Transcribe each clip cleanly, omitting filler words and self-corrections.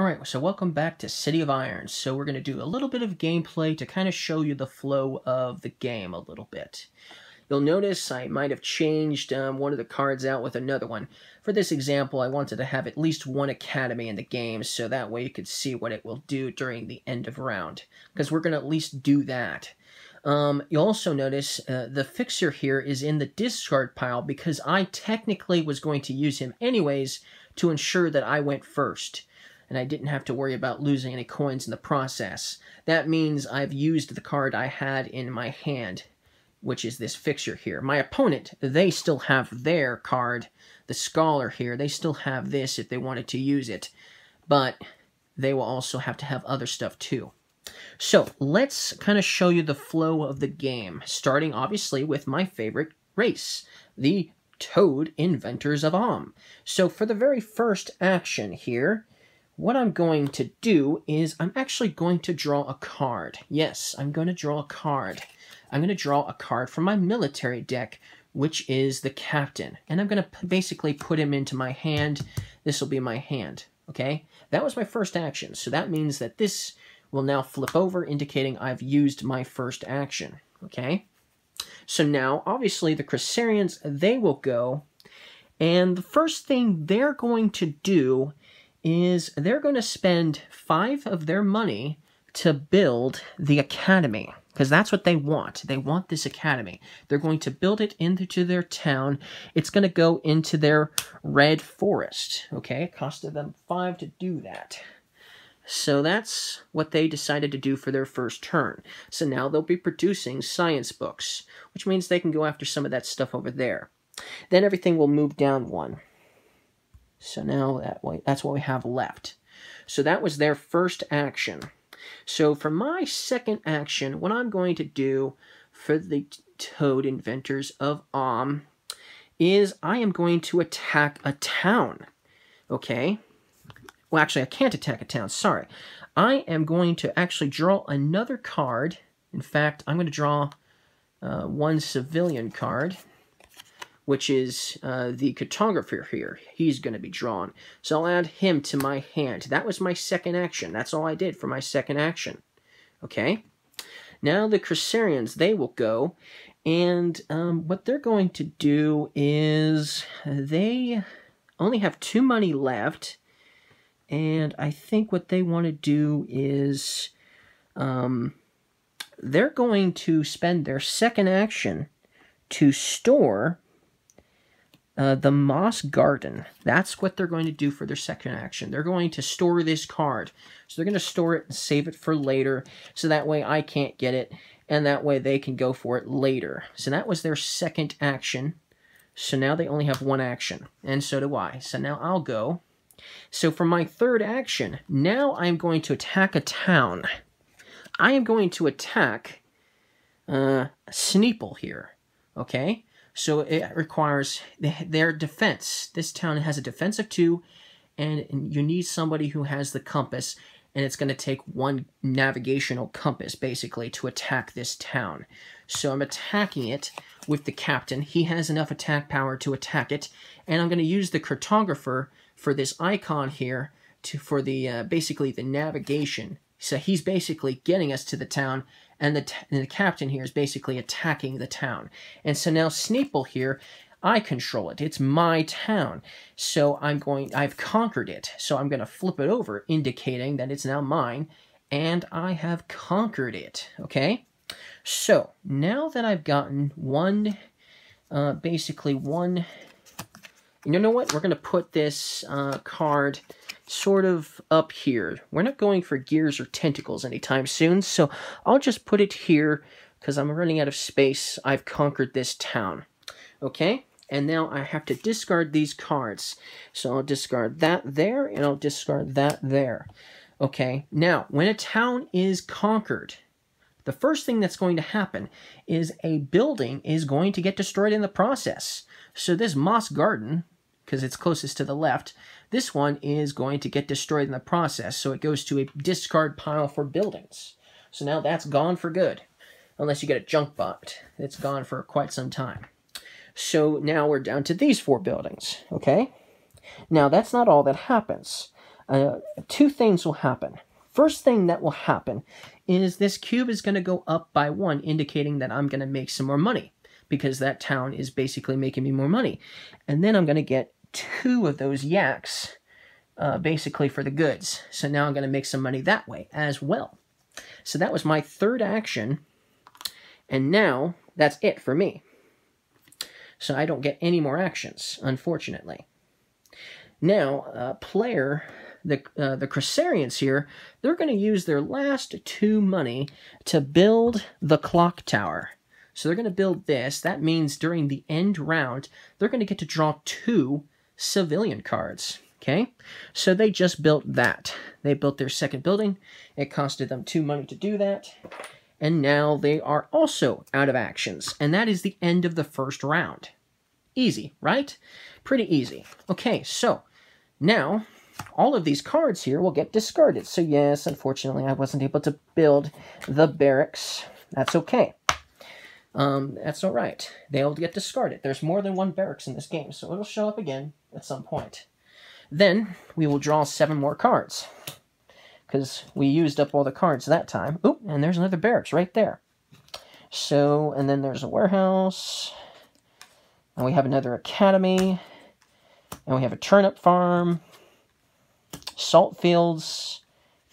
Alright, so welcome back to City of Iron. So we're going to do a little bit of gameplay to kind of show you the flow of the game a little bit. You'll notice I might have changed one of the cards out with another one. For this example, I wanted to have at least one academy in the game, so that way you could see what it will do during the end of round. Because we're going to at least do that. You'll also notice the fixer here is in the discard pile because I technically was going to use him anyways to ensure that I went first. And I didn't have to worry about losing any coins in the process. That means I've used the card I had in my hand, which is this fixture here. My opponent, they still have their card, the Scholar here. They still have this if they wanted to use it, but they will also have to have other stuff too. So let's kind of show you the flow of the game, starting obviously with my favorite race, the Toad Inventors of Om. So for the very first action here, what I'm going to do is I'm actually going to draw a card. Yes, I'm going to draw a card. I'm going to draw a card from my military deck, which is the Captain. And I'm going to basically put him into my hand. This will be my hand, okay? That was my first action, so that means that this will now flip over, indicating I've used my first action, okay? So now, obviously, the Cresarians, they will go, and the first thing they're going to do is they're going to spend 5 of their money to build the academy, because that's what they want. They want this academy. They're going to build it into their town. It's going to go into their red forest, okay? It costed them 5 to do that. So that's what they decided to do for their first turn. So now they'll be producing science books, which means they can go after some of that stuff over there. Then everything will move down 1. So now that's what we have left. So that was their first action. So for my second action, what I'm going to do for the Toad Inventors of Om is I am going to attack a town. Okay? Well, actually, I can't attack a town. Sorry. I am going to actually draw another card. In fact, I'm going to draw one civilian card, which is the cartographer here. He's going to be drawn. So I'll add him to my hand. That was my second action. That's all I did for my second action. Okay? Now the Cresarians, they will go, and what they're going to do is they only have 2 money left, and I think what they want to do is they're going to spend their second action to store the Moss Garden. That's what they're going to do for their second action. They're going to store this card. So they're going to store it and save it for later, so that way I can't get it, and that way they can go for it later. So that was their second action. So now they only have 1 action, and so do I. So now I'll go. So for my third action, now I'm going to attack a town. I am going to attack Sneeple here, okay? So it requires their defense. This town has a defense of 2, and you need somebody who has the compass, and it's going to take 1 navigational compass, basically, to attack this town. So I'm attacking it with the Captain. He has enough attack power to attack it, and I'm going to use the cartographer for this icon here for the basically the navigation. So he's basically getting us to the town, and the Captain here is basically attacking the town. And so now Sneeple here, I control it. It's my town. So I've conquered it. So I'm going to flip it over, indicating that it's now mine, and I have conquered it. Okay? So now that I've gotten basically one, you know what? We're going to put this card sort of up here. We're not going for gears or tentacles anytime soon, so I'll just put it here because I'm running out of space. I've conquered this town. Okay? And now I have to discard these cards. So I'll discard that there, and I'll discard that there. Okay? Now, when a town is conquered, the first thing that's going to happen is a building is going to get destroyed in the process. So this Moss Garden, because it's closest to the left, this one is going to get destroyed in the process, so it goes to a discard pile for buildings. So now that's gone for good, unless you get a junk bot. It's gone for quite some time. So now we're down to these 4 buildings, okay? Now that's not all that happens. two things will happen. First thing that will happen is this cube is going to go up by 1, indicating that I'm going to make some more money, because that town is basically making me more money. And then I'm going to get 2 of those yaks, basically for the goods. So now I'm going to make some money that way as well. So that was my third action, and now that's it for me. So I don't get any more actions, unfortunately. Now, the Cressarians here, they're going to use their last 2 money to build the clock tower. So they're going to build this. That means during the end round, they're going to get to draw 2 civilian cards. Okay, so they just built that. They built their second building. It costed them 2 money to do that. And now they are also out of actions. And that is the end of the first round. Easy, right? Pretty easy. Okay, so now all of these cards here will get discarded. So yes, unfortunately, I wasn't able to build the barracks. That's okay. That's all right. They'll get discarded. There's more than 1 barracks in this game, so it'll show up again at some point. Then we will draw 7 more cards, because we used up all the cards that time. Oop, and there's another barracks right there. So, and then there's a warehouse, and we have another academy, and we have a turnip farm, salt fields,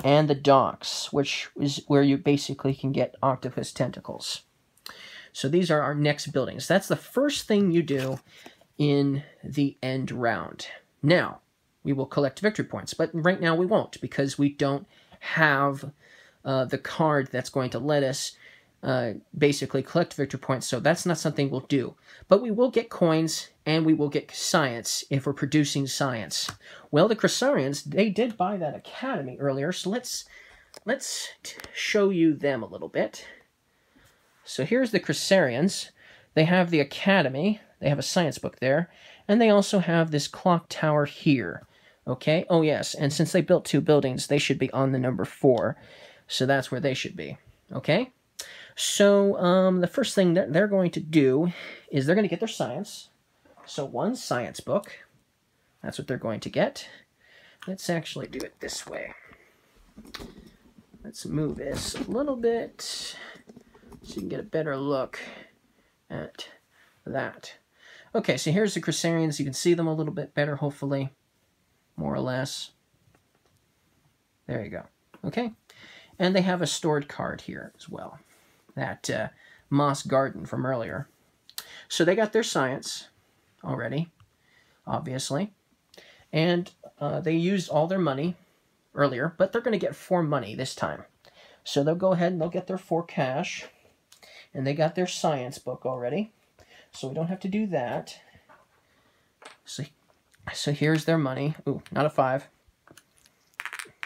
and the docks, which is where you basically can get octopus tentacles. So these are our next buildings. That's the first thing you do in the end round. Now, we will collect victory points, but right now we won't, because we don't have the card that's going to let us basically collect victory points, so that's not something we'll do. But we will get coins, and we will get science if we're producing science. Well, the Cressarians, they did buy that academy earlier, so let's show you them a little bit. So here's the Cressarians. They have the academy, they have a science book there, and they also have this clock tower here. Okay, oh yes, and since they built 2 buildings, they should be on the number 4. So that's where they should be. Okay, so the first thing that they're going to do is they're going to get their science. So 1 science book, that's what they're going to get. Let's actually do it this way. Let's move this a little bit so you can get a better look at that. Okay, so here's the Cressarians. You can see them a little bit better, hopefully. More or less. There you go. Okay. And they have a stored card here as well. That Moss Garden from earlier. So they got their science already, obviously. And they used all their money earlier, but they're going to get 4 money this time. So they'll go ahead and they'll get their 4 cash. And they got their science book already. So we don't have to do that. So here's their money. Ooh, not a 5.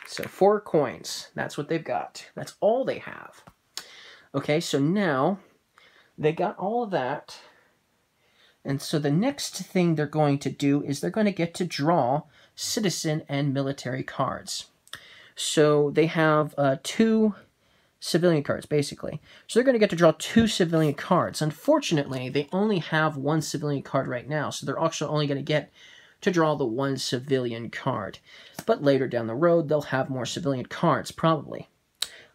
So 4 coins. That's what they've got. That's all they have. Okay, so now they got all of that. And so the next thing they're going to do is they're going to get to draw citizen and military cards. So they have 2 civilian cards, basically. So they're going to get to draw 2 civilian cards. Unfortunately, they only have 1 civilian card right now, so they're actually only going to get to draw the 1 civilian card. But later down the road, they'll have more civilian cards, probably.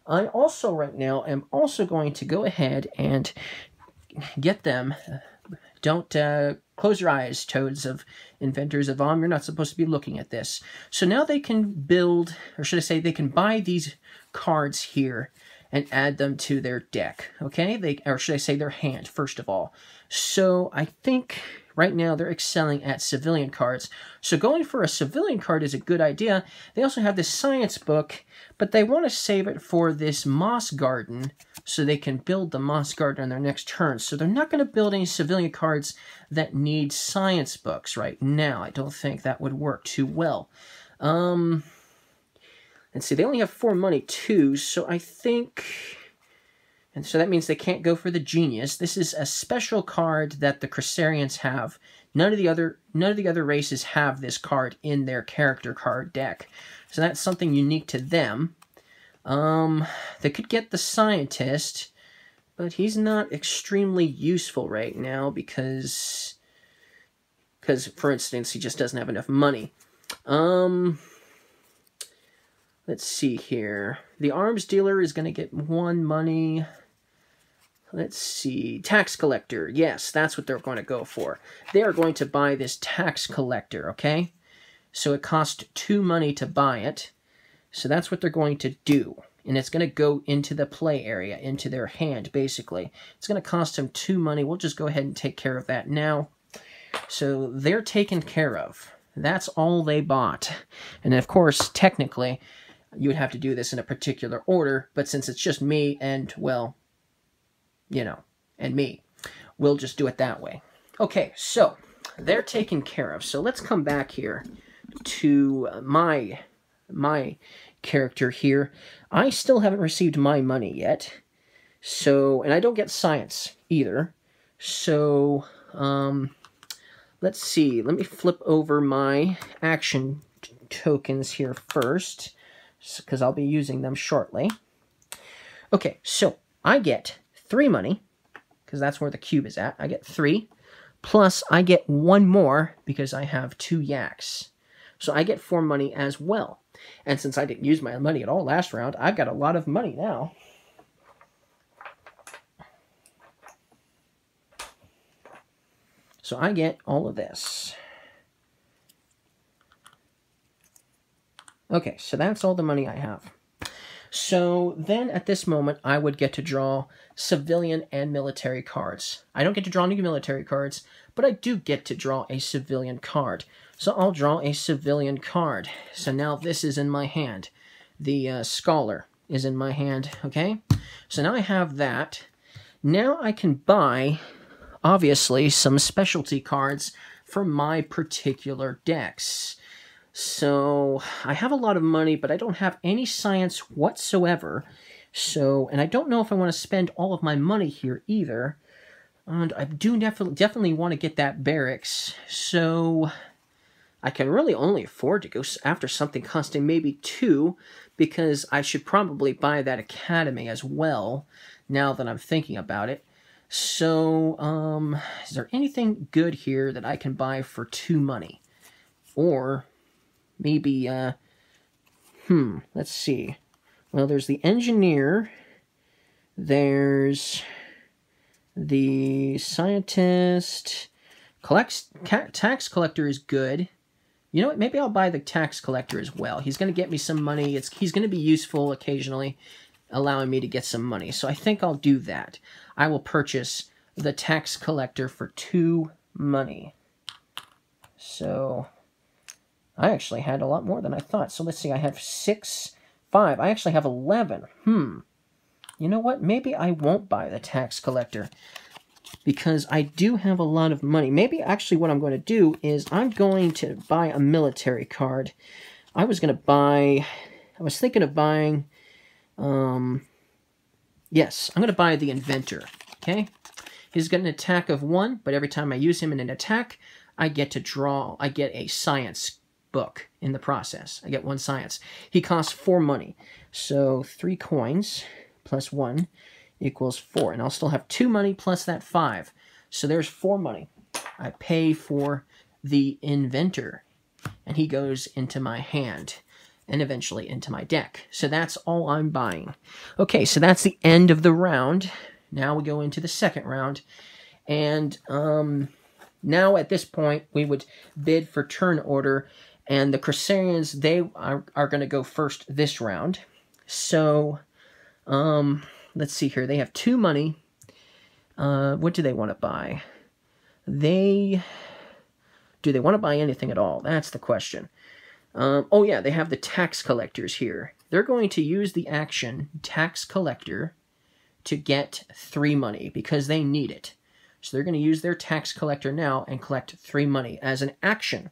I also, right now, am also going to go ahead and get them. Don't close your eyes, Toads of Inventors of You're not supposed to be looking at this. So now they can build, or should I say, they can buy these cards here and add them to their deck, okay? Or should I say their hand, first of all. So I think right now they're excelling at civilian cards. So going for a civilian card is a good idea. They also have this science book, but they want to save it for this moss garden so they can build the moss garden on their next turn. So they're not going to build any civilian cards that need science books right now. I don't think that would work too well. Let's see, they only have 4 money too, so I think... And so that means they can't go for the genius. This is a special card that the Cressarians have. None of the other races have this card in their character card deck. So that's something unique to them. They could get the scientist, but he's not extremely useful right now because for instance, he just doesn't have enough money. let's see here. The arms dealer is going to get 1 money. Let's see. Tax collector. Yes, that's what they're going to go for. They are going to buy this tax collector, okay? So it cost 2 money to buy it. So that's what they're going to do. And it's going to go into the play area, into their hand, basically. It's going to cost them 2 money. We'll just go ahead and take care of that now. So they're taken care of. That's all they bought. And of course, technically, you would have to do this in a particular order. But since it's just me and, well, you know, and me, we'll just do it that way. Okay, so they're taken care of. So let's come back here to my character here. I still haven't received my money yet. So, and I don't get science either. So, let's see. Let me flip over my action tokens here first, because I'll be using them shortly. Okay, so I get 3 money, because that's where the cube is at. I get 3, plus I get 1 more, because I have 2 yaks. So I get 4 money as well. And since I didn't use my money at all last round, I've got a lot of money now. So I get all of this. Okay, so that's all the money I have. So then at this moment, I would get to draw civilian and military cards. I don't get to draw any military cards, but I do get to draw a civilian card. So I'll draw a civilian card. So now this is in my hand. The scholar is in my hand, okay? So now I have that. Now I can buy, obviously, some specialty cards for my particular decks. So I have a lot of money, but I don't have any science whatsoever. So, and I don't know if I want to spend all of my money here either. And I do definitely want to get that barracks. So I can really only afford to go after something costing maybe 2, because I should probably buy that academy as well, now that I'm thinking about it. So, is there anything good here that I can buy for 2 money? Or maybe, let's see. Well, there's the engineer. There's the scientist. Tax collector is good. You know what? Maybe I'll buy the tax collector as well. He's going to get me some money. He's going to be useful occasionally, allowing me to get some money. So I think I'll do that. I will purchase the tax collector for 2 money. So I actually had a lot more than I thought. So let's see. I have 6, 5. I actually have 11. You know what? Maybe I won't buy the tax collector, because I do have a lot of money. Maybe actually what I'm going to do is I'm going to buy a military card. I was thinking of buying, yes, I'm going to buy the inventor, okay? He's got an attack of 1, but every time I use him in an attack, I get a science book in the process. I get 1 science. He costs 4 money. So 3 coins plus 1 equals 4. And I'll still have 2 money plus that 5. So there's 4 money. I pay for the inventor, and he goes into my hand and eventually into my deck. So that's all I'm buying. Okay, so that's the end of the round. Now we go into the second round. And now at this point, we would bid for turn order. And the Cressarians, they are going to go first this round. So, let's see here. They have 2 money. What do they want to buy? Do they want to buy anything at all? That's the question. Oh yeah, they have the tax collectors here. They're going to use the action tax collector to get 3 money because they need it. So they're going to use their tax collector now and collect 3 money as an action.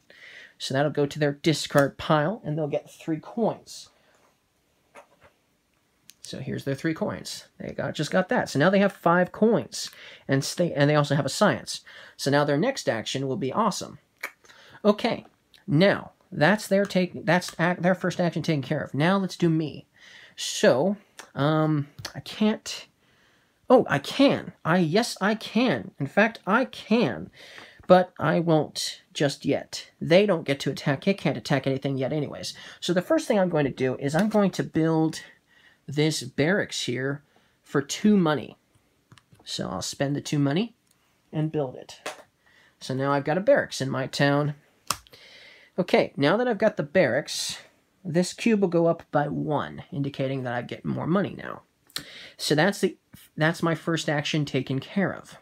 So that'll go to their discard pile, and they'll get 3 coins. So here's their 3 coins. They just got that. So now they have 5 coins, and they also have a science. So now their next action will be awesome. Okay, now that's their first action taken care of. Now let's do me. So I can't. Oh, I can. Yes, I can. In fact, I can. but I won't just yet. They don't get to attack. They can't attack anything yet anyways. So the first thing I'm going to do is I'm going to build this barracks here for 2 money. So I'll spend the 2 money and build it. So now I've got a barracks in my town. Okay, now that I've got the barracks, this cube will go up by 1, indicating that I get more money now. So that's my first action taken care of.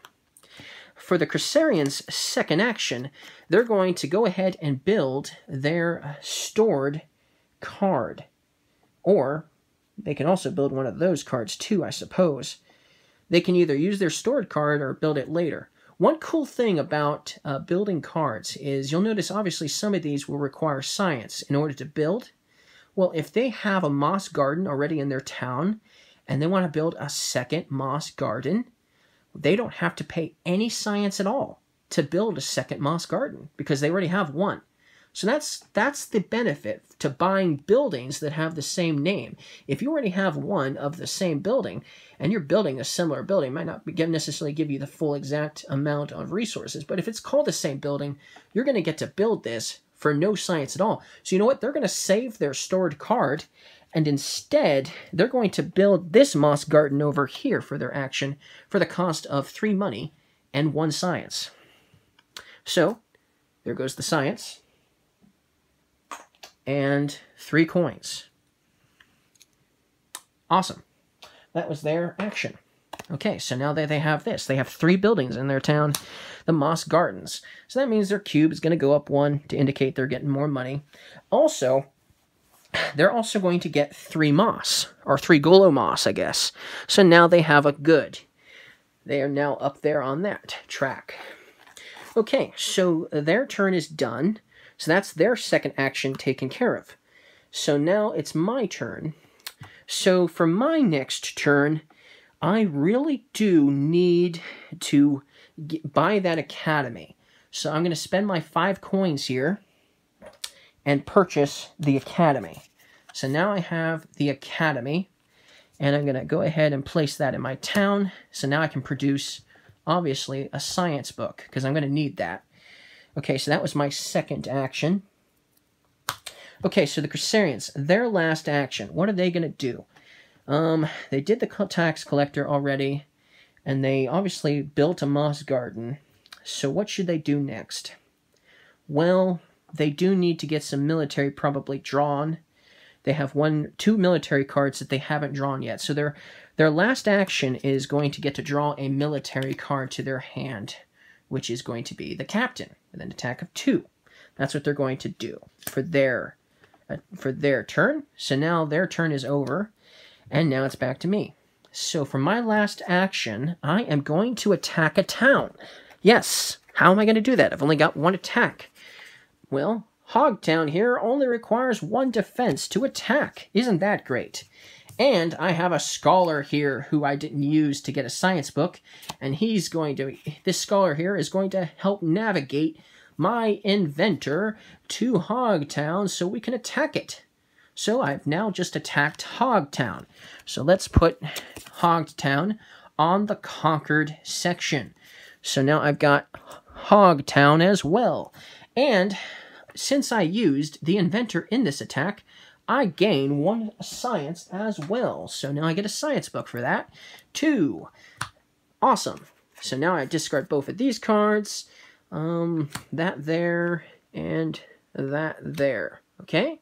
For the Crusaderians' second action, they're going to go ahead and build their stored card. Or they can also build one of those cards too, I suppose. They can either use their stored card or build it later. One cool thing about building cards is you'll notice obviously some of these will require science in order to build. Well, if they have a moss garden already in their town and they want to build a second moss garden, they don't have to pay any science at all to build a second moss garden because they already have one. So that's the benefit to buying buildings that have the same name. If you already have one of the same building and you're building a similar building, it might not necessarily give you the full exact amount of resources, but if it's called the same building, you're going to get to build this for no science at all. So you know what? They're going to save their stored card, and instead they're going to build this moss garden over here for their action for the cost of 3 money and 1 science. So there goes the science. And 3 coins. Awesome. That was their action. Okay, so now that they have this, they have 3 buildings in their town, the Moss Gardens. So that means their cube is going to go up 1 to indicate they're getting more money. Also, they're also going to get 3 moss, or 3 Golo moss, I guess. So now they have a good. They are now up there on that track. Okay, so their turn is done. So that's their second action taken care of. So now it's my turn. So for my next turn, I really do need to buy that academy. So I'm going to spend my 5 coins here and purchase the academy. So now I have the academy, and I'm going to go ahead and place that in my town. So now I can produce, obviously, a science book, because I'm going to need that. Okay, so that was my second action. Okay, so the Crusaderians, their last action, what are they going to do? They did the tax collector already, and they obviously built a moss garden. So what should they do next? Well, they do need to get some military probably drawn. They have 2 military cards that they haven't drawn yet. So their last action is going to get to draw a military card to their hand, which is going to be the captain, with an attack of 2. That's what they're going to do for their turn. So now their turn is over, and now it's back to me. So for my last action, I am going to attack a town. Yes, how am I going to do that? I've only got 1 attack. Well, Hogtown here only requires 1 defense to attack. Isn't that great? And I have a scholar here who I didn't use to get a science book, and this scholar here is going to help navigate my inventor to Hogtown so we can attack it. So I've now just attacked Hogtown. So let's put Hogtown on the conquered section. So now I've got Hogtown as well. And since I used the inventor in this attack, I gain 1 science as well. So now I get a science book for that. 2. Awesome. So now I discard both of these cards. That there and that there. Okay?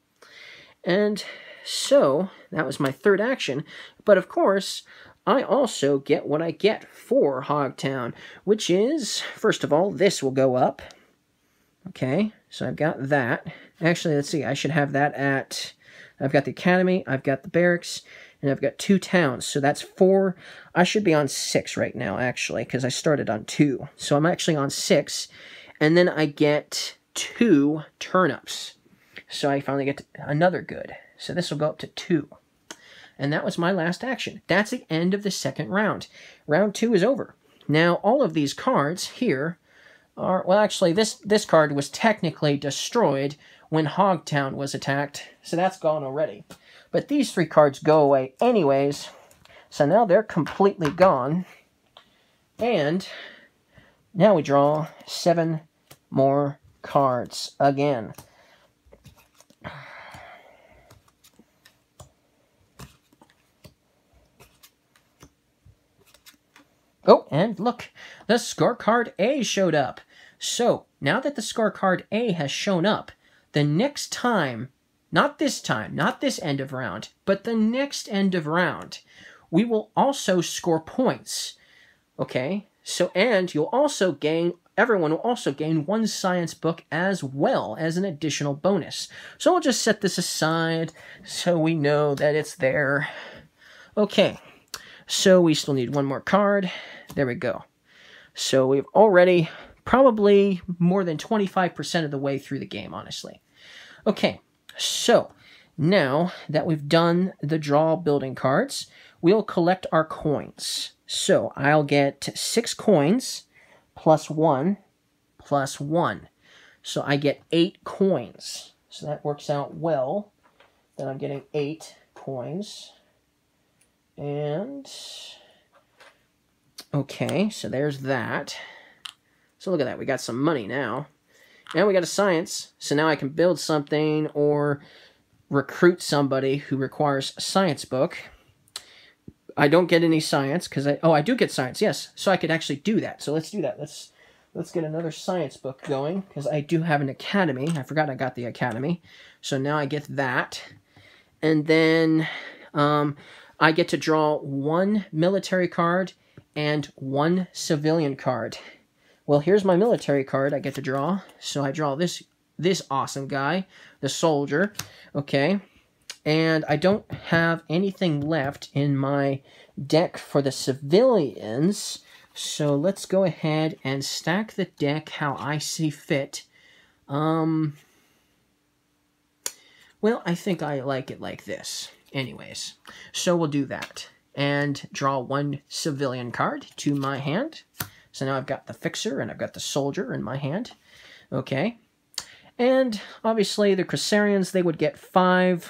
And so that was my third action. But of course, I also get what I get for Hogtown, which is, first of all, this will go up. Okay, so I've got that. Actually, let's see, I should have that at... I've got the academy, I've got the barracks, and I've got 2 towns. So that's 4. I should be on 6 right now, actually, because I started on 2. So I'm actually on 6. And then I get 2 turnips. So I finally get another good. So this will go up to 2. And that was my last action. That's the end of the second round. Round 2 is over. Now, all of these cards here are... Well, actually, this card was technically destroyed when Hogtown was attacked, so that's gone already. But these 3 cards go away anyways, so now they're completely gone. And now we draw 7 more cards again. Oh, and look, the scorecard A showed up. So, now that the scorecard A has shown up, the next time, not this end of round, but the next end of round, we will also score points. Okay? So, and everyone will also gain one science book as well as an additional bonus. So we'll just set this aside so we know that it's there. Okay, so we still need one more card. There we go. So we've already probably more than 25% of the way through the game, honestly. Okay, so now that we've done the draw building cards, we'll collect our coins. So I'll get 6 coins plus 1 plus 1. So I get 8 coins. So that works out well. Then I'm getting 8 coins. And okay, so there's that. So look at that, we got some money now. And we got a science, so now I can build something or recruit somebody who requires a science book. I don't get any science, because I do get science, yes. So I could actually do that. So let's do that. Let's get another science book going, because I do have an academy. I forgot I got the academy. So now I get that. And then I get to draw 1 military card and 1 civilian card. Well, here's my military card I get to draw. So I draw this awesome guy, the soldier, okay? And I don't have anything left in my deck for the civilians, so let's go ahead and stack the deck how I see fit. Well, I think I like it like this. Anyways, so we'll do that. And draw 1 civilian card to my hand. So now I've got the fixer and I've got the soldier in my hand. Okay. And obviously the Crusaderians, they would get 5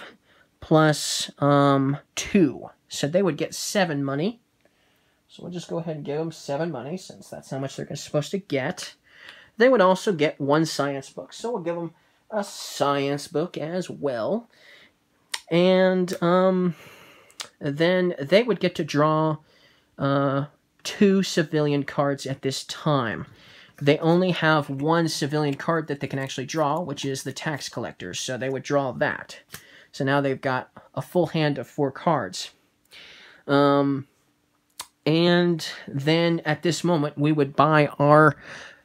plus 2. So they would get 7 money. So we'll just go ahead and give them 7 money, since that's how much they're supposed to get. They would also get 1 science book. So we'll give them a science book as well. And then they would get to draw 2 civilian cards at this time. They only have 1 civilian card that they can actually draw, which is the tax collector. So they would draw that. So now they've got a full hand of 4 cards. And then at this moment, we would buy our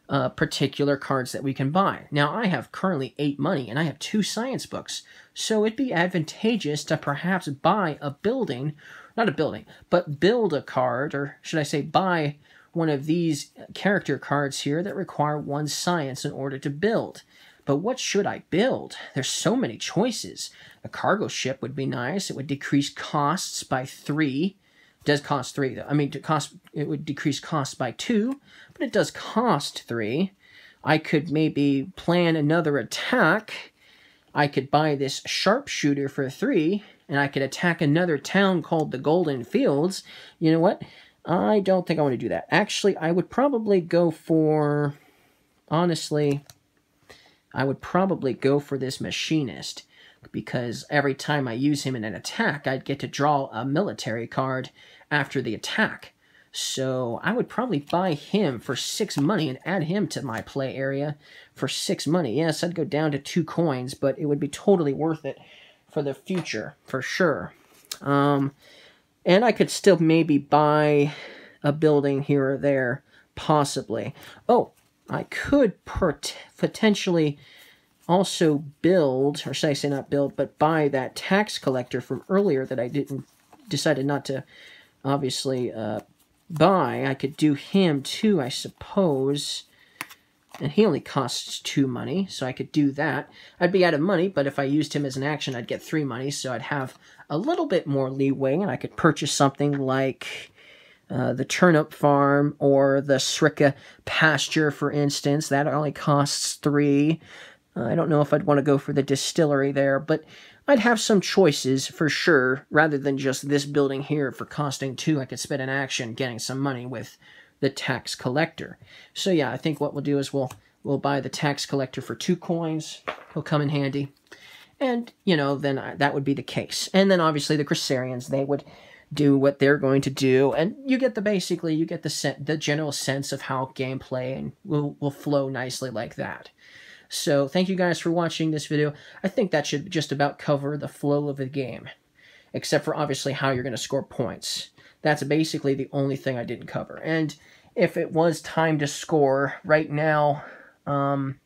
particular cards that we can buy. Now, I have currently 8 money, and I have 2 science books. So it'd be advantageous to perhaps buy a building, not a building, but build a card, or should I say buy one of these character cards here that require 1 science in order to build. But what should I build? There's so many choices. A cargo ship would be nice. It would decrease costs by 3. It does cost 3, though. I mean, it would decrease costs by 2, but it does cost 3. I could maybe plan another attack. I could buy this sharpshooter for 3, and I could attack another town called the Golden Fields. You know what? I don't think I want to do that. Actually, I would probably go for... Honestly, I would probably go for this machinist, because every time I use him in an attack, I'd get to draw a military card after the attack. So I would probably buy him for 6 money and add him to my play area for 6 money. Yes, I'd go down to 2 coins, but it would be totally worth it for the future, for sure. And I could still maybe buy a building here or there, possibly. Oh, I could potentially also build, or should I say not build, but buy that tax collector from earlier that I decided not to, obviously, buy. I could do him too, I suppose. And he only costs 2 money, so I could do that. I'd be out of money, but if I used him as an action, I'd get 3 money, so I'd have a little bit more leeway, and I could purchase something like the turnip farm or the Srika pasture, for instance. That only costs 3. I don't know if I'd want to go for the distillery there, but I'd have some choices for sure, rather than just this building here for costing 2. I could spend an action getting some money with the tax collector. So yeah, I think what we'll do is we'll We'll buy the tax collector for 2 coins. He'll come in handy. And, you know, then that would be the case. And then obviously the Cresarians, they would do what they're going to do. And you get the general sense of how gameplay and will flow nicely like that. So thank you guys for watching this video. I think that should just about cover the flow of the game. Except for obviously how you're going to score points. That's basically the only thing I didn't cover. And if it was time to score right now, the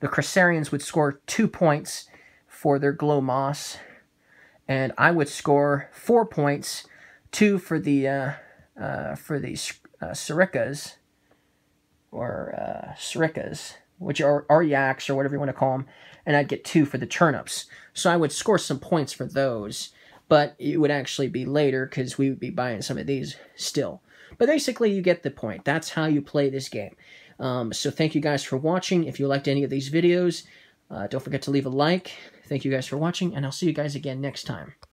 Cresarians would score 2 points for their Glow Moss, and I would score 4 points, 2 for the Sirikas, or Sirikas, which are yaks or whatever you want to call them, and I'd get 2 for the turnips. So I would score some points for those, but it would actually be later because we would be buying some of these still. But basically, you get the point. That's how you play this game. So thank you guys for watching. If you liked any of these videos, don't forget to leave a like. Thank you guys for watching, and I'll see you guys again next time.